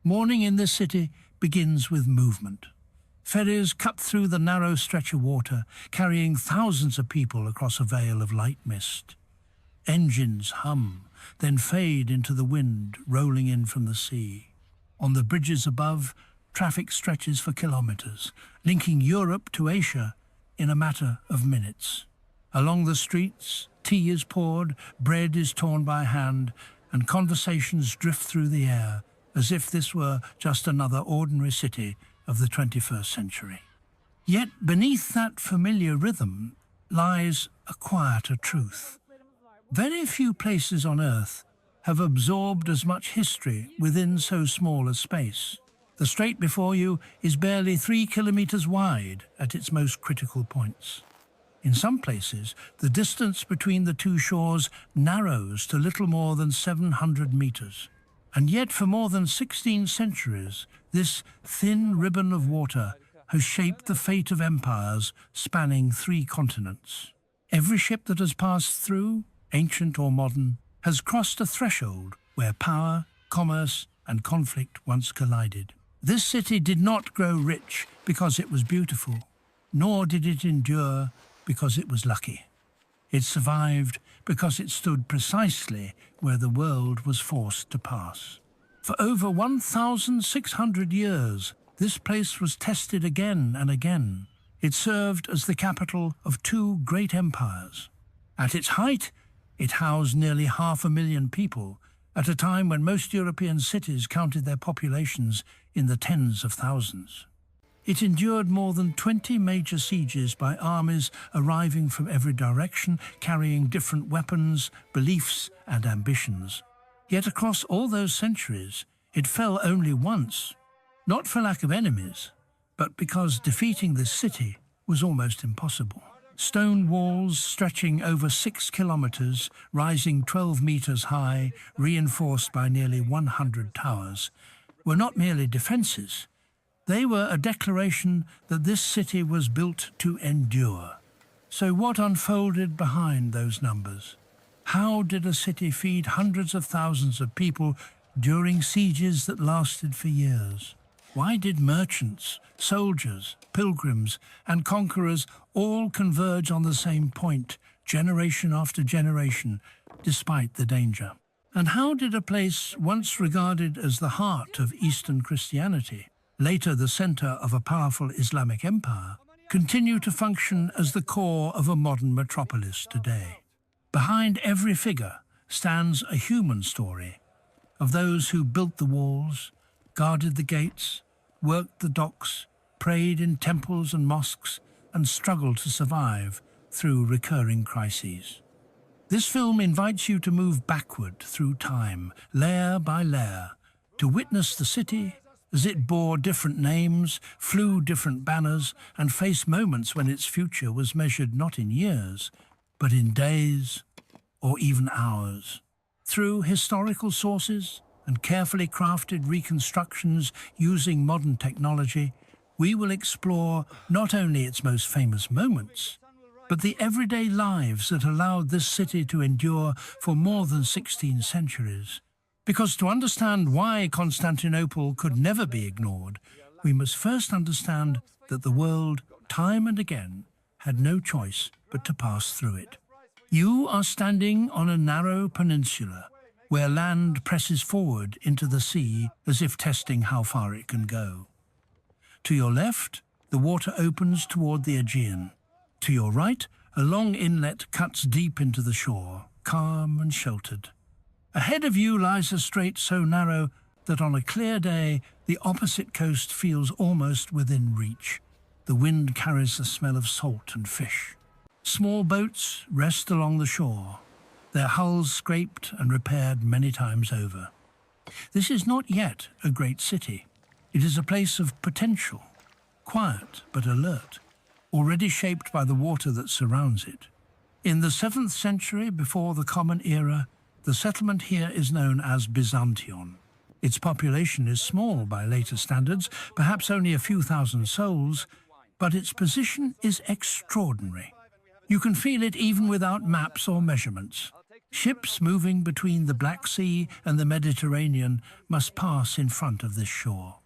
Morning in this city begins with movement. Ferries cut through the narrow stretch of water, carrying thousands of people across a veil of light mist. Engines hum, then fade into the wind rolling in from the sea. On the bridges above, traffic stretches for kilometers, linking Europe to Asia in a matter of minutes. Along the streets, tea is poured, bread is torn by hand, and conversations drift through the air, as if this were just another ordinary city of the 21st century. Yet beneath that familiar rhythm lies a quieter truth. Very few places on Earth have absorbed as much history within so small a space. The strait before you is barely 3 kilometers wide at its most critical points. In some places, the distance between the two shores narrows to little more than 700 meters. And yet for more than 16 centuries, this thin ribbon of water has shaped the fate of empires spanning 3 continents. Every ship that has passed through, ancient or modern, has crossed a threshold where power, commerce, and conflict once collided. This city did not grow rich because it was beautiful, nor did it endure because it was lucky. It survived because it stood precisely where the world was forced to pass. For over 1,600 years, this place was tested again and again. It served as the capital of 2 great empires. At its height, it housed nearly 500,000 people, at a time when most European cities counted their populations in the tens of thousands. It endured more than 20 major sieges by armies arriving from every direction, carrying different weapons, beliefs, and ambitions. Yet across all those centuries, it fell only once, not for lack of enemies, but because defeating this city was almost impossible. Stone walls stretching over 6 kilometers, rising 12 meters high, reinforced by nearly 100 towers, were not merely defenses. They were a declaration that this city was built to endure. So what unfolded behind those numbers? How did a city feed hundreds of thousands of people during sieges that lasted for years? Why did merchants, soldiers, pilgrims, and conquerors all converge on the same point, generation after generation, despite the danger? And how did a place once regarded as the heart of Eastern Christianity, later the center of a powerful Islamic empire, continue to function as the core of a modern metropolis today? Behind every figure stands a human story of those who built the walls, guarded the gates, worked the docks, prayed in temples and mosques, and struggled to survive through recurring crises. This film invites you to move backward through time, layer by layer, to witness the city as it bore different names, flew different banners, and faced moments when its future was measured not in years, but in days or even hours. Through historical sources and carefully crafted reconstructions using modern technology, we will explore not only its most famous moments, but the everyday lives that allowed this city to endure for more than 16 centuries. Because to understand why Constantinople could never be ignored, we must first understand that the world, time and again, had no choice but to pass through it. You are standing on a narrow peninsula where land presses forward into the sea as if testing how far it can go. To your left, the water opens toward the Aegean. To your right, a long inlet cuts deep into the shore, calm and sheltered. Ahead of you lies a strait so narrow that on a clear day, the opposite coast feels almost within reach. The wind carries the smell of salt and fish. Small boats rest along the shore, their hulls scraped and repaired many times over. This is not yet a great city. It is a place of potential, quiet but alert, already shaped by the water that surrounds it. In the 7th century before the Common Era, the settlement here is known as Byzantion. Its population is small by later standards, perhaps only a few thousand souls, but its position is extraordinary. You can feel it even without maps or measurements. Ships moving between the Black Sea and the Mediterranean must pass in front of this shore.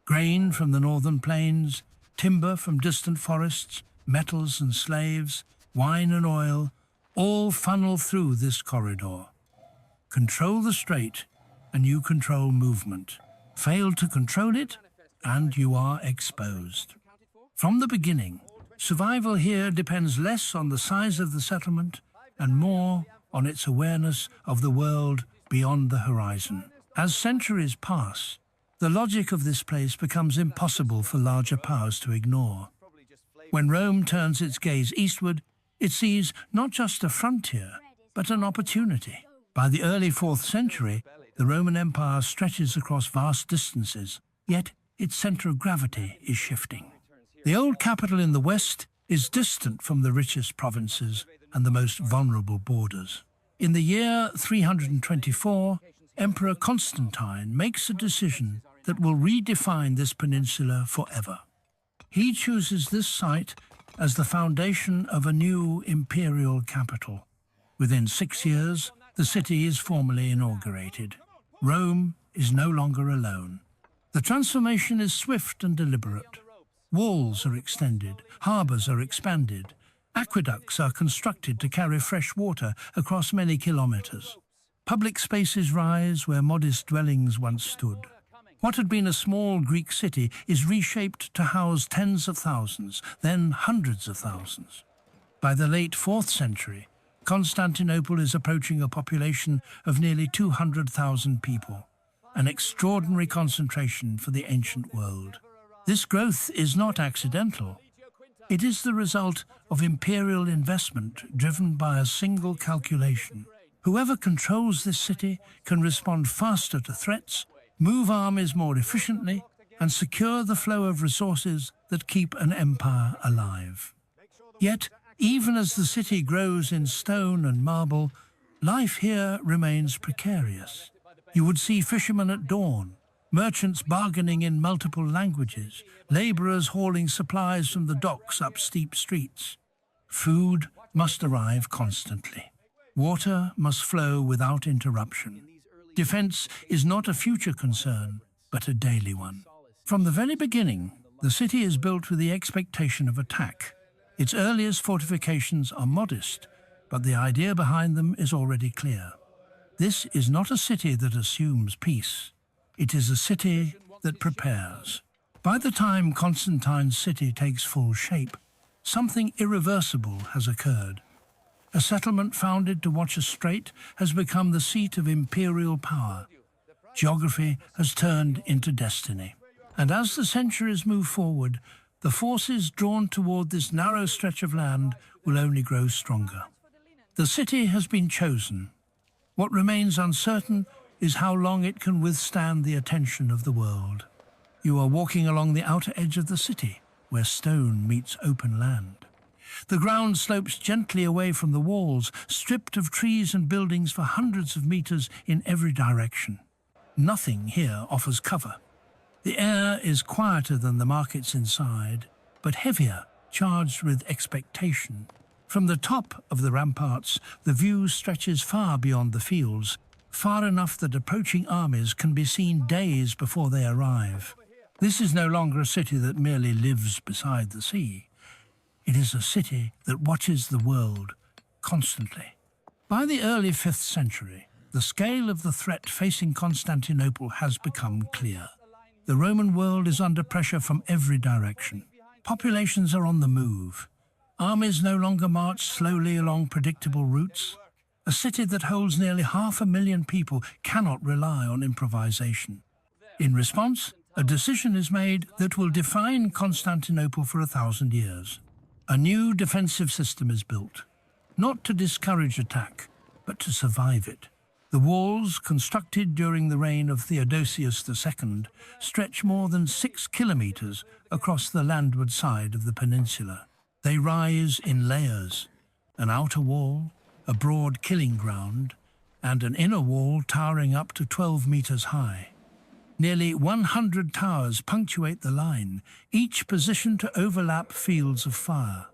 Grain from the northern plains, timber from distant forests, metals and slaves, wine and oil, all funnel through this corridor. Control the strait, and you control movement. Fail to control it, and you are exposed. From the beginning, survival here depends less on the size of the settlement and more on its awareness of the world beyond the horizon. As centuries pass, the logic of this place becomes impossible for larger powers to ignore. When Rome turns its gaze eastward, it sees not just a frontier, but an opportunity. By the early 4th century, the Roman Empire stretches across vast distances, yet its center of gravity is shifting. The old capital in the west is distant from the richest provinces and the most vulnerable borders. In the year 324, Emperor Constantine makes a decision that will redefine this peninsula forever. He chooses this site as the foundation of a new imperial capital. Within 6 years, the city is formally inaugurated. Rome is no longer alone. The transformation is swift and deliberate. Walls are extended, harbors are expanded, aqueducts are constructed to carry fresh water across many kilometers. Public spaces rise where modest dwellings once stood. What had been a small Greek city is reshaped to house tens of thousands, then hundreds of thousands. By the late 4th century, Constantinople is approaching a population of nearly 200,000 people, an extraordinary concentration for the ancient world. This growth is not accidental. It is the result of imperial investment driven by a single calculation. Whoever controls this city can respond faster to threats, move armies more efficiently, and secure the flow of resources that keep an empire alive. Yet, even as the city grows in stone and marble, life here remains precarious. You would see fishermen at dawn, merchants bargaining in multiple languages, laborers hauling supplies from the docks up steep streets. Food must arrive constantly. Water must flow without interruption. Defense is not a future concern, but a daily one. From the very beginning, the city is built with the expectation of attack. Its earliest fortifications are modest, but the idea behind them is already clear. This is not a city that assumes peace. It is a city that prepares. By the time Constantine's city takes full shape, something irreversible has occurred. A settlement founded to watch a strait has become the seat of imperial power. Geography has turned into destiny. And as the centuries move forward, the forces drawn toward this narrow stretch of land will only grow stronger. The city has been chosen. What remains uncertain is how long it can withstand the attention of the world. You are walking along the outer edge of the city, where stone meets open land. The ground slopes gently away from the walls, stripped of trees and buildings for hundreds of meters in every direction. Nothing here offers cover. The air is quieter than the markets inside, but heavier, charged with expectation. From the top of the ramparts, the view stretches far beyond the fields, far enough that approaching armies can be seen days before they arrive. This is no longer a city that merely lives beside the sea. It is a city that watches the world constantly. By the early 5th century, the scale of the threat facing Constantinople has become clear. The Roman world is under pressure from every direction. Populations are on the move. Armies no longer march slowly along predictable routes. A city that holds nearly 500,000 people cannot rely on improvisation. In response, a decision is made that will define Constantinople for 1,000 years. A new defensive system is built, not to discourage attack, but to survive it. The walls, constructed during the reign of Theodosius II, stretch more than 6 kilometers across the landward side of the peninsula. They rise in layers, an outer wall, a broad killing ground, and an inner wall towering up to 12 meters high. Nearly 100 towers punctuate the line, each positioned to overlap fields of fire.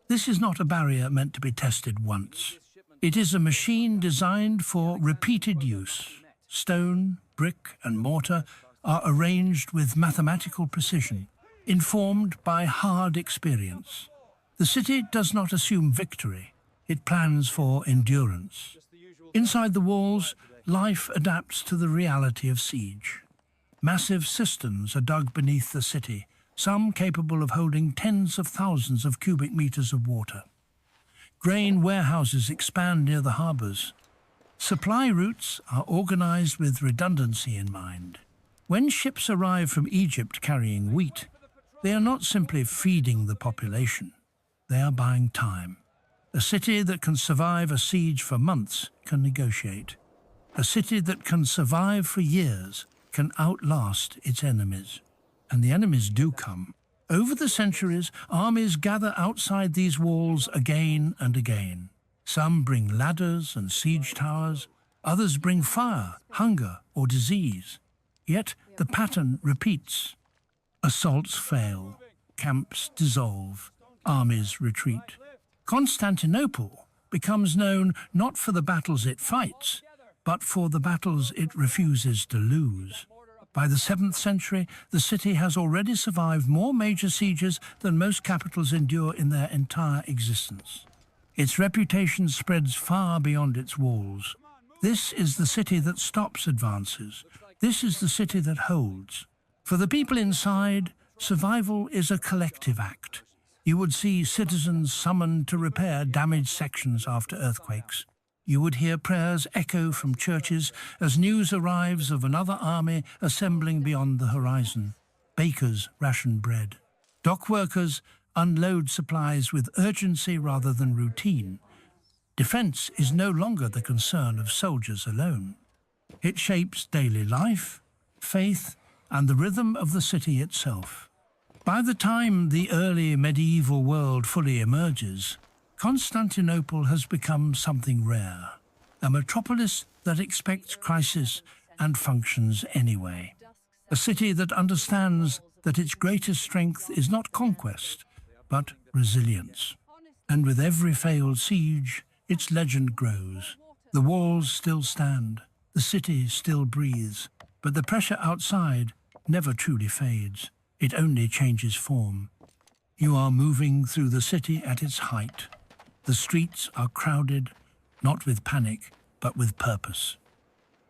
This is not a barrier meant to be tested once. It is a machine designed for repeated use. Stone, brick, and mortar are arranged with mathematical precision, informed by hard experience. The city does not assume victory, it plans for endurance. Inside the walls, life adapts to the reality of siege. Massive cisterns are dug beneath the city, some capable of holding tens of thousands of cubic meters of water. Grain warehouses expand near the harbours. Supply routes are organised with redundancy in mind. When ships arrive from Egypt carrying wheat, they are not simply feeding the population, they are buying time. A city that can survive a siege for months can negotiate. A city that can survive for years can outlast its enemies. And the enemies do come. Over the centuries, armies gather outside these walls again and again. Some bring ladders and siege towers, others bring fire, hunger, or disease. Yet the pattern repeats. Assaults fail, camps dissolve, armies retreat. Constantinople becomes known not for the battles it fights, but for the battles it refuses to lose. By the 7th century, the city has already survived more major sieges than most capitals endure in their entire existence. Its reputation spreads far beyond its walls. This is the city that stops advances. This is the city that holds. For the people inside, survival is a collective act. You would see citizens summoned to repair damaged sections after earthquakes. You would hear prayers echo from churches as news arrives of another army assembling beyond the horizon. Bakers ration bread. Dock workers unload supplies with urgency rather than routine. Defense is no longer the concern of soldiers alone. It shapes daily life, faith, and the rhythm of the city itself. By the time the early medieval world fully emerges, Constantinople has become something rare, a metropolis that expects crisis and functions anyway. A city that understands that its greatest strength is not conquest, but resilience. And with every failed siege, its legend grows. The walls still stand, the city still breathes, but the pressure outside never truly fades. It only changes form. You are moving through the city at its height. The streets are crowded, not with panic, but with purpose.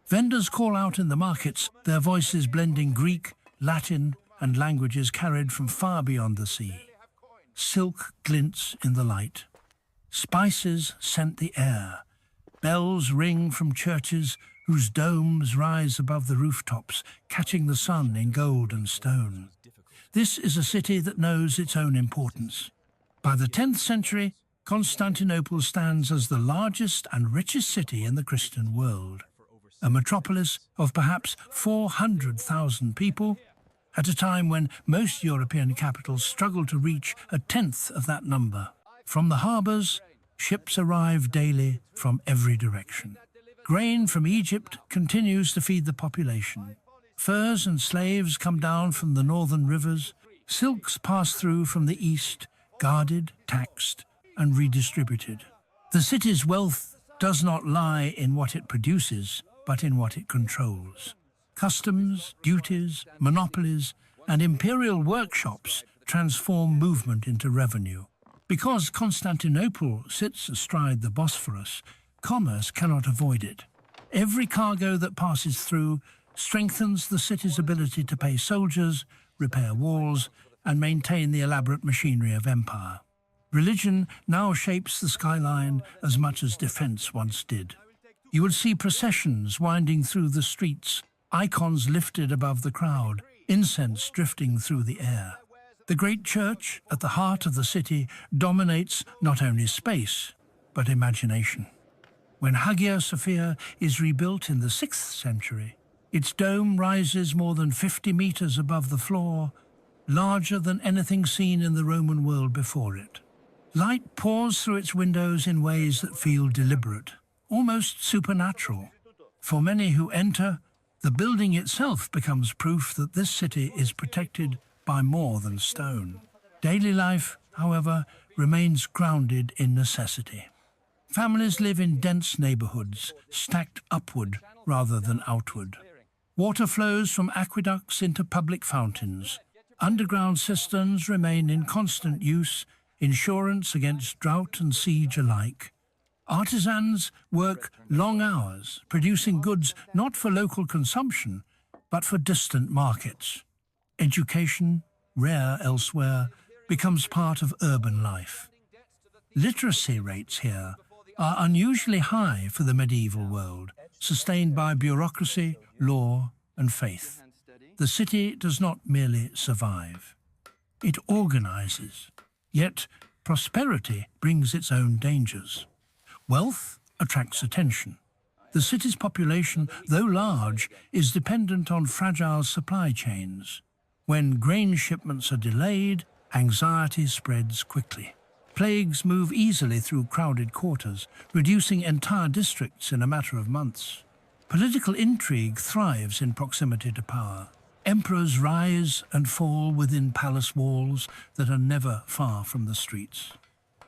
Vendors call out in the markets, their voices blending Greek, Latin, and languages carried from far beyond the sea. Silk glints in the light. Spices scent the air. Bells ring from churches whose domes rise above the rooftops, catching the sun in gold and stone. This is a city that knows its own importance. By the 10th century, Constantinople stands as the largest and richest city in the Christian world, a metropolis of perhaps 400,000 people, at a time when most European capitals struggle to reach a tenth of that number. From the harbours, ships arrive daily from every direction. Grain from Egypt continues to feed the population. Furs and slaves come down from the northern rivers. Silks pass through from the east, guarded, taxed, and redistributed. The city's wealth does not lie in what it produces, but in what it controls. Customs, duties, monopolies, and imperial workshops transform movement into revenue. Because Constantinople sits astride the Bosphorus, commerce cannot avoid it. Every cargo that passes through strengthens the city's ability to pay soldiers, repair walls, and maintain the elaborate machinery of empire. Religion now shapes the skyline as much as defense once did. You would see processions winding through the streets, icons lifted above the crowd, incense drifting through the air. The great church at the heart of the city dominates not only space, but imagination. When Hagia Sophia is rebuilt in the 6th century, its dome rises more than 50 meters above the floor, larger than anything seen in the Roman world before it. Light pours through its windows in ways that feel deliberate, almost supernatural. For many who enter, the building itself becomes proof that this city is protected by more than stone. Daily life, however, remains grounded in necessity. Families live in dense neighborhoods, stacked upward rather than outward. Water flows from aqueducts into public fountains. Underground cisterns remain in constant use, insurance against drought and siege alike. Artisans work long hours, producing goods not for local consumption, but for distant markets. Education, rare elsewhere, becomes part of urban life. Literacy rates here are unusually high for the medieval world, sustained by bureaucracy, law, and faith. The city does not merely survive. It organizes. Yet prosperity brings its own dangers. Wealth attracts attention. The city's population, though large, is dependent on fragile supply chains. When grain shipments are delayed, anxiety spreads quickly. Plagues move easily through crowded quarters, reducing entire districts in a matter of months. Political intrigue thrives in proximity to power. Emperors rise and fall within palace walls that are never far from the streets.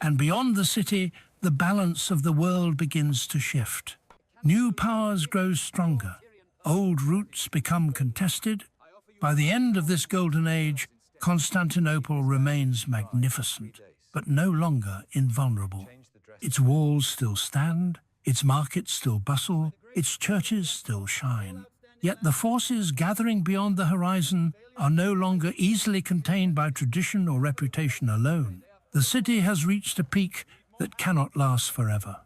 And beyond the city, the balance of the world begins to shift. New powers grow stronger. Old roots become contested. By the end of this golden age, Constantinople remains magnificent, but no longer invulnerable. Its walls still stand, its markets still bustle, its churches still shine. Yet the forces gathering beyond the horizon are no longer easily contained by tradition or reputation alone. The city has reached a peak that cannot last forever.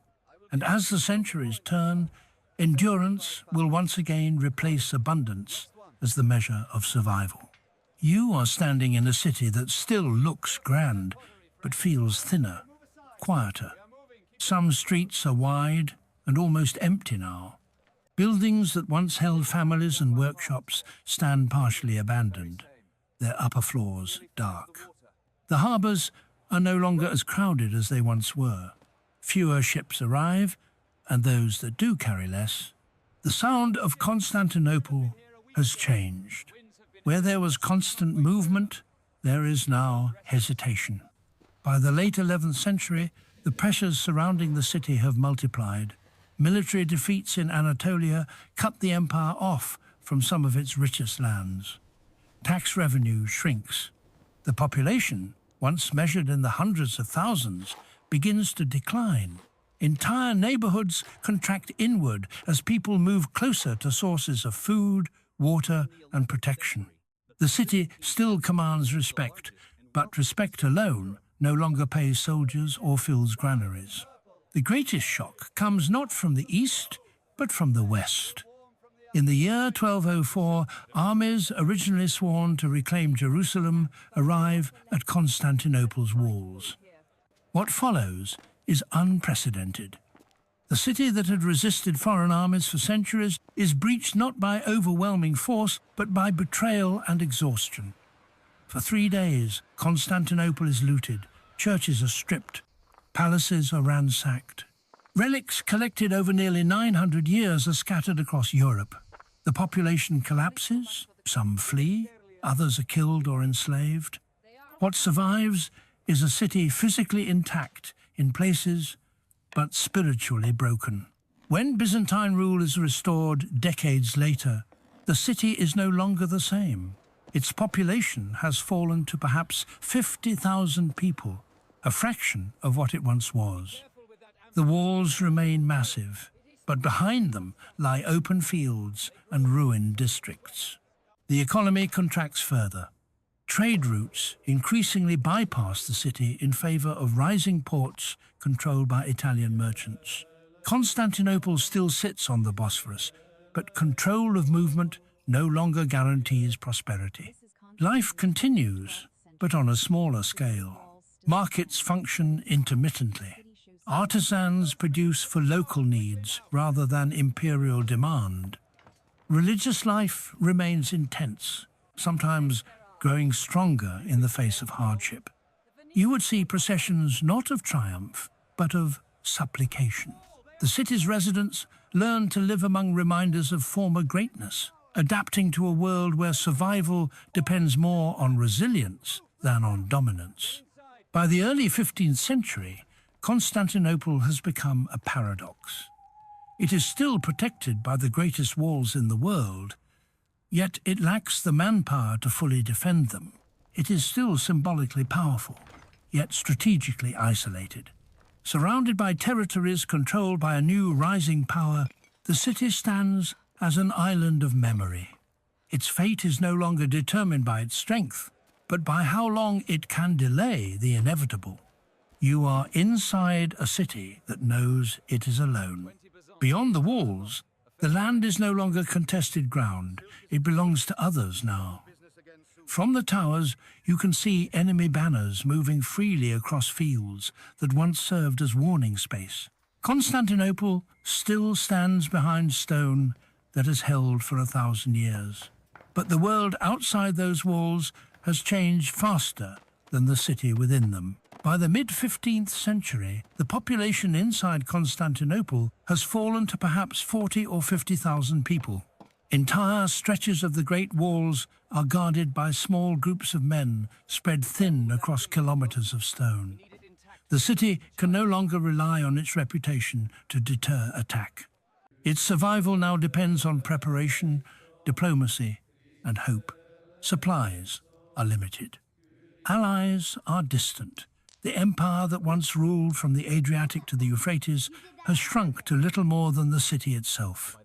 And as the centuries turn, endurance will once again replace abundance as the measure of survival. You are standing in a city that still looks grand, but feels thinner, quieter. Some streets are wide and almost empty now. Buildings that once held families and workshops stand partially abandoned, their upper floors dark. The harbours are no longer as crowded as they once were. Fewer ships arrive, and those that do carry less. The sound of Constantinople has changed. Where there was constant movement, there is now hesitation. By the late 11th century, the pressures surrounding the city have multiplied. Military defeats in Anatolia cut the empire off from some of its richest lands. Tax revenue shrinks. The population, once measured in the hundreds of thousands, begins to decline. Entire neighborhoods contract inward as people move closer to sources of food, water, and protection. The city still commands respect, but respect alone no longer pays soldiers or fills granaries. The greatest shock comes not from the east, but from the west. In the year 1204, armies originally sworn to reclaim Jerusalem arrive at Constantinople's walls. What follows is unprecedented. The city that had resisted foreign armies for centuries is breached not by overwhelming force, but by betrayal and exhaustion. For 3 days, Constantinople is looted, churches are stripped, palaces are ransacked. Relics collected over nearly 900 years are scattered across Europe. The population collapses, some flee, others are killed or enslaved. What survives is a city physically intact in places, but spiritually broken. When Byzantine rule is restored decades later, the city is no longer the same. Its population has fallen to perhaps 50,000 people, a fraction of what it once was. The walls remain massive, but behind them lie open fields and ruined districts. The economy contracts further. Trade routes increasingly bypass the city in favor of rising ports controlled by Italian merchants. Constantinople still sits on the Bosphorus, but control of movement no longer guarantees prosperity. Life continues, but on a smaller scale. Markets function intermittently. Artisans produce for local needs rather than imperial demand. Religious life remains intense, sometimes growing stronger in the face of hardship. You would see processions not of triumph, but of supplication. The city's residents learn to live among reminders of former greatness, adapting to a world where survival depends more on resilience than on dominance. By the early 15th century, Constantinople has become a paradox. It is still protected by the greatest walls in the world, yet it lacks the manpower to fully defend them. It is still symbolically powerful, yet strategically isolated. Surrounded by territories controlled by a new rising power, the city stands as an island of memory. Its fate is no longer determined by its strength, but by how long it can delay the inevitable. You are inside a city that knows it is alone. Beyond the walls, the land is no longer contested ground. It belongs to others now. From the towers, you can see enemy banners moving freely across fields that once served as warning space. Constantinople still stands behind stone that has held for 1,000 years. But the world outside those walls has changed faster than the city within them. By the mid-15th century, the population inside Constantinople has fallen to perhaps 40 or 50,000 people. Entire stretches of the Great Walls are guarded by small groups of men spread thin across kilometers of stone. The city can no longer rely on its reputation to deter attack. Its survival now depends on preparation, diplomacy, and hope. Supplies are limited. Allies are distant. The empire that once ruled from the Adriatic to the Euphrates has shrunk to little more than the city itself.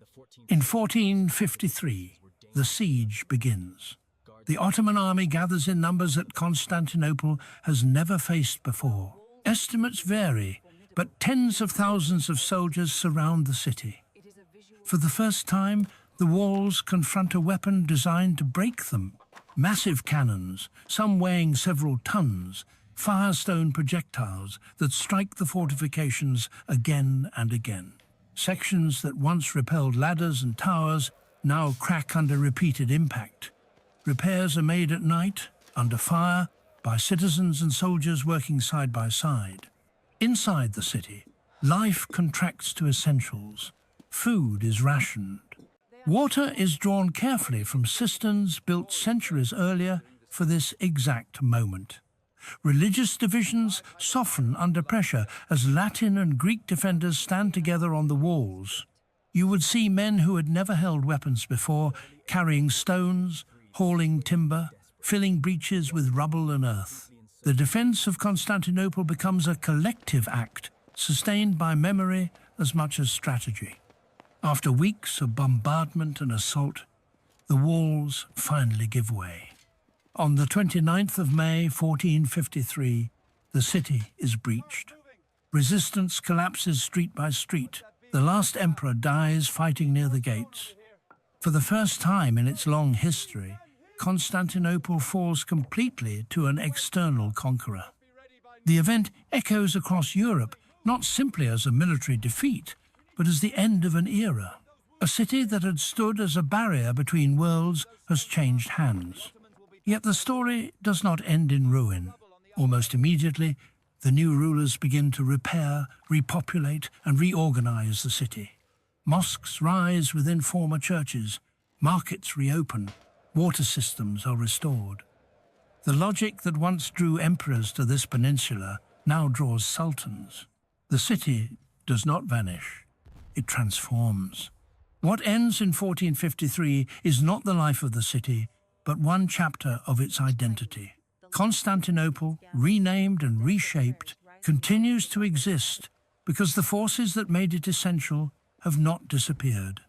In 1453, the siege begins. The Ottoman army gathers in numbers that Constantinople has never faced before. Estimates vary, but tens of thousands of soldiers surround the city. For the first time, the walls confront a weapon designed to break them. Massive cannons, some weighing several tons, fire stone projectiles that strike the fortifications again and again. Sections that once repelled ladders and towers now crack under repeated impact. Repairs are made at night, under fire, by citizens and soldiers working side by side. Inside the city, life contracts to essentials. Food is rationed. Water is drawn carefully from cisterns built centuries earlier for this exact moment. Religious divisions soften under pressure as Latin and Greek defenders stand together on the walls. You would see men who had never held weapons before carrying stones, hauling timber, filling breaches with rubble and earth. The defense of Constantinople becomes a collective act, sustained by memory as much as strategy. After weeks of bombardment and assault, the walls finally give way. On the 29th of May, 1453, the city is breached. Resistance collapses street by street. The last emperor dies fighting near the gates. For the first time in its long history, Constantinople falls completely to an external conqueror. The event echoes across Europe, not simply as a military defeat, but as the end of an era. A city that had stood as a barrier between worlds has changed hands. Yet the story does not end in ruin. Almost immediately, the new rulers begin to repair, repopulate, and reorganize the city. Mosques rise within former churches, markets reopen, water systems are restored. The logic that once drew emperors to this peninsula now draws sultans. The city does not vanish, it transforms. What ends in 1453 is not the life of the city, but one chapter of its identity. Constantinople, renamed and reshaped, continues to exist because the forces that made it essential have not disappeared.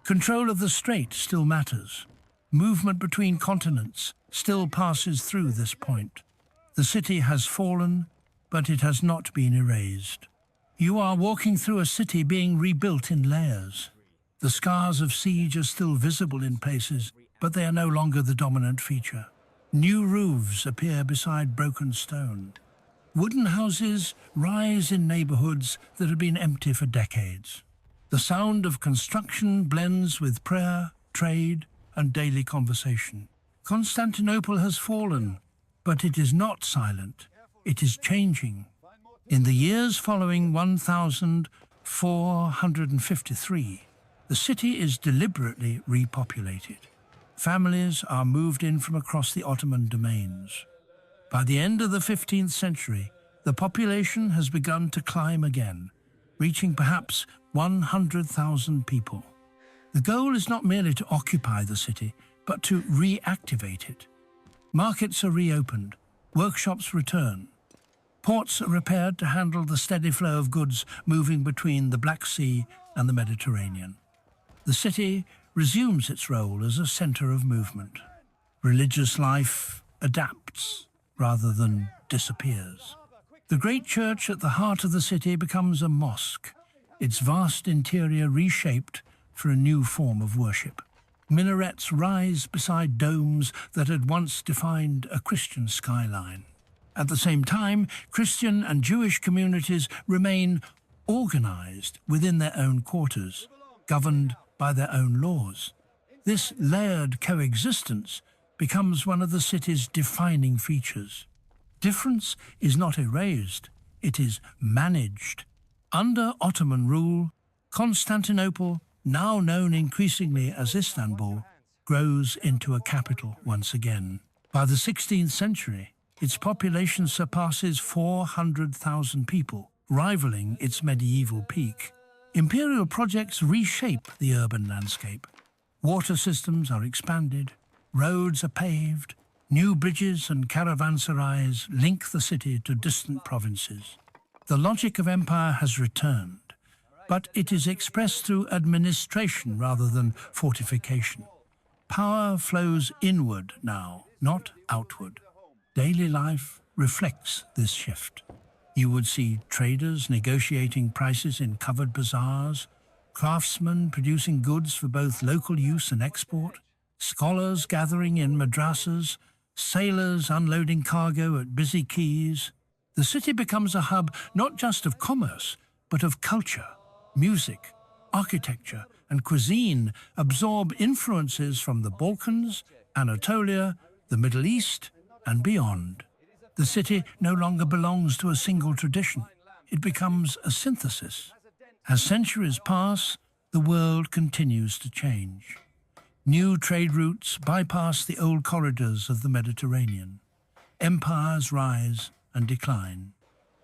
Control of the strait still matters. Movement between continents still passes through this point. The city has fallen, but it has not been erased. You are walking through a city being rebuilt in layers. The scars of siege are still visible in places, but they are no longer the dominant feature. New roofs appear beside broken stone. Wooden houses rise in neighborhoods that have been empty for decades. The sound of construction blends with prayer, trade, and daily conversation. Constantinople has fallen, but it is not silent. It is changing. In the years following 1453, the city is deliberately repopulated. Families are moved in from across the Ottoman domains. By the end of the 15th century, The population has begun to climb again, reaching perhaps 100,000 people. The goal is not merely to occupy the city, but to reactivate it. Markets are reopened, workshops return. Ports are repaired to handle the steady flow of goods moving between the Black Sea and the Mediterranean. The city resumes its role as a center of movement. Religious life adapts rather than disappears. The great church at the heart of the city becomes a mosque, its vast interior reshaped for a new form of worship. Minarets rise beside domes that had once defined a Christian skyline. At the same time, Christian and Jewish communities remain organized within their own quarters, governed by their own laws. This layered coexistence becomes one of the city's defining features. Difference is not erased, it is managed. Under Ottoman rule, Constantinople, now known increasingly as Istanbul, grows into a capital once again. By the 16th century, its population surpasses 400,000 people, rivaling its medieval peak. Imperial projects reshape the urban landscape. Water systems are expanded, roads are paved, new bridges and caravanserais link the city to distant provinces. The logic of empire has returned, but it is expressed through administration rather than fortification. Power flows inward now, not outward. Daily life reflects this shift. You would see traders negotiating prices in covered bazaars, craftsmen producing goods for both local use and export, scholars gathering in madrasas, sailors unloading cargo at busy quays. The city becomes a hub not just of commerce, but of culture. Music, architecture, and cuisine absorb influences from the Balkans, Anatolia, the Middle East, and beyond. The city no longer belongs to a single tradition. It becomes a synthesis. As centuries pass, the world continues to change. New trade routes bypass the old corridors of the Mediterranean. Empires rise and decline.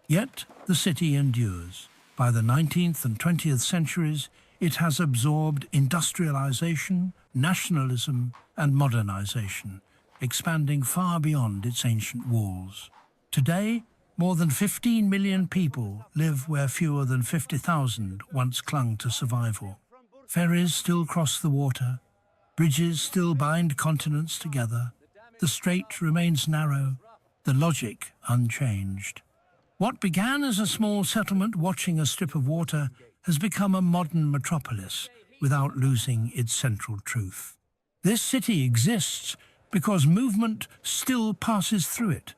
Yet the city endures. By the 19th and 20th centuries, it has absorbed industrialization, nationalism, and modernization, expanding far beyond its ancient walls. Today, more than 15 million people live where fewer than 50,000 once clung to survival. Ferries still cross the water, bridges still bind continents together, the strait remains narrow, the logic unchanged. What began as a small settlement watching a strip of water has become a modern metropolis without losing its central truth. This city exists because movement still passes through it.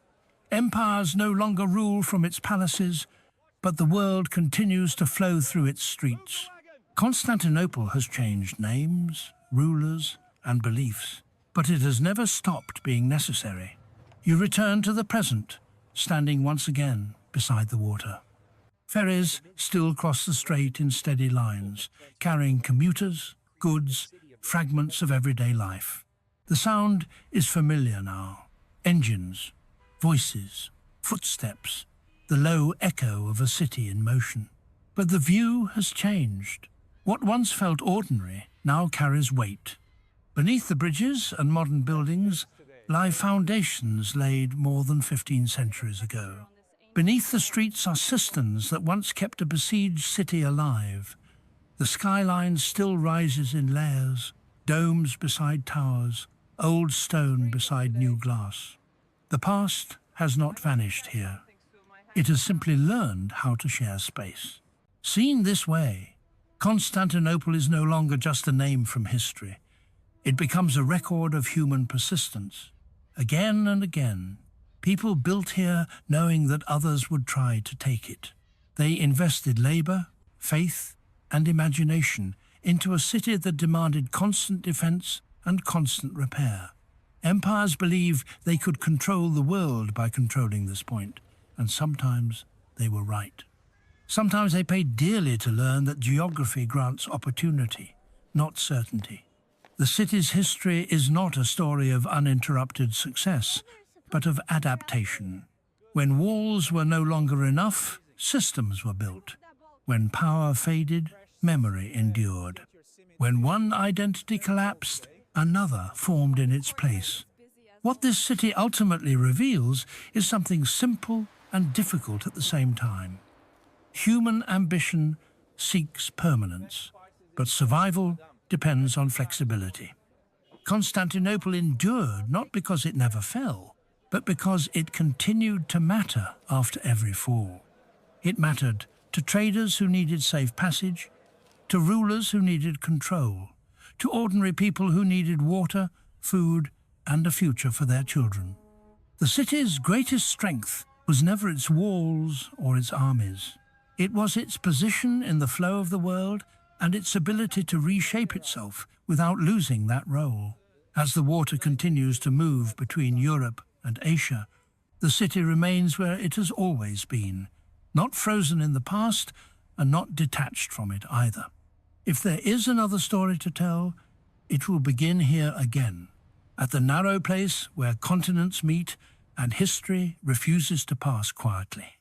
Empires no longer rule from its palaces, but the world continues to flow through its streets. Constantinople has changed names, rulers, and beliefs, but it has never stopped being necessary. You return to the present, standing once again beside the water. Ferries still cross the strait in steady lines, carrying commuters, goods, fragments of everyday life. The sound is familiar now. Engines, voices, footsteps, the low echo of a city in motion. But the view has changed. What once felt ordinary now carries weight. Beneath the bridges and modern buildings lie foundations laid more than 15 centuries ago. Beneath the streets are cisterns that once kept a besieged city alive. The skyline still rises in layers, domes beside towers, old stone beside new glass. The past has not vanished here. It has simply learned how to share space. Seen this way, Constantinople is no longer just a name from history. It becomes a record of human persistence. Again and again, people built here knowing that others would try to take it. They invested labor, faith, and imagination into a city that demanded constant defense and constant repair. Empires believed they could control the world by controlling this point, and sometimes they were right. Sometimes they paid dearly to learn that geography grants opportunity, not certainty. The city's history is not a story of uninterrupted success, but of adaptation. When walls were no longer enough, systems were built. When power faded, memory endured. When one identity collapsed, another formed in its place. What this city ultimately reveals is something simple and difficult at the same time. Human ambition seeks permanence, but survival depends on flexibility. Constantinople endured not because it never fell, but because it continued to matter after every fall. It mattered to traders who needed safe passage, to rulers who needed control, to ordinary people who needed water, food, and a future for their children. The city's greatest strength was never its walls or its armies. It was its position in the flow of the world and its ability to reshape itself without losing that role. As the water continues to move between Europe and Asia, the city remains where it has always been, not frozen in the past and not detached from it either. If there is another story to tell, it will begin here again, at the narrow place where continents meet and history refuses to pass quietly.